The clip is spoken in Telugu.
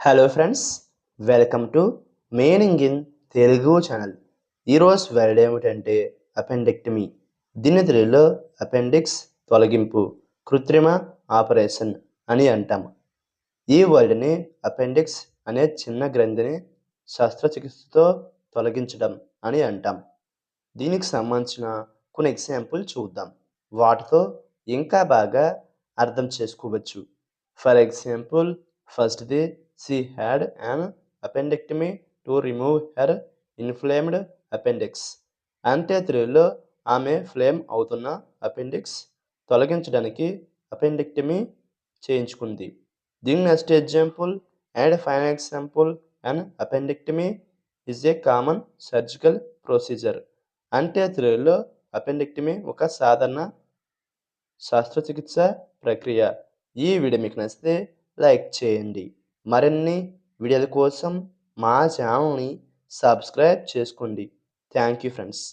Hello friends, welcome to meaning in Telugu channel. ఈరోజు వర్డ్ ఏమిటంటే అపెండెక్టమీ. దీని తెలుగులో అపెండిక్స్ తొలగింపు, కృత్రిమ ఆపరేషన్ అని అంటాం. ఈ వర్డ్ని అపెండిక్స్ అనే చిన్న గ్రంథిని శస్త్రచికిత్సతో తొలగించడం అని అంటాం. దీనికి సంబంధించిన కొన్ని ఎగ్జాంపుల్ చూద్దాం. వాటితో ఇంకా బాగా అర్థం చేసుకోవచ్చు. ఫర్ ఎగ్జాంపుల్, ఫస్ట్ది, she had an appendectomy to remove her inflamed appendix. అంటే తెలుగులో ఆమె ఫ్లేమ్ అవుతున్న అపెండిక్స్ తొలగించడానికి అపెండెక్టమీ చేయించుకుంది. దీని next example and final example, an appendectomy is a common surgical procedure. అంటే తెలుగులో అపెండెక్టమీ ఒక సాధారణ శస్త్రచికిత్స ప్రక్రియ. ఈ వీడియో మీకు నచ్చితే లైక్ చేయండి. మరిన్ని వీడియోల కోసం మా ఛానల్ని సబ్స్క్రైబ్ చేసుకోండి. Thank you friends.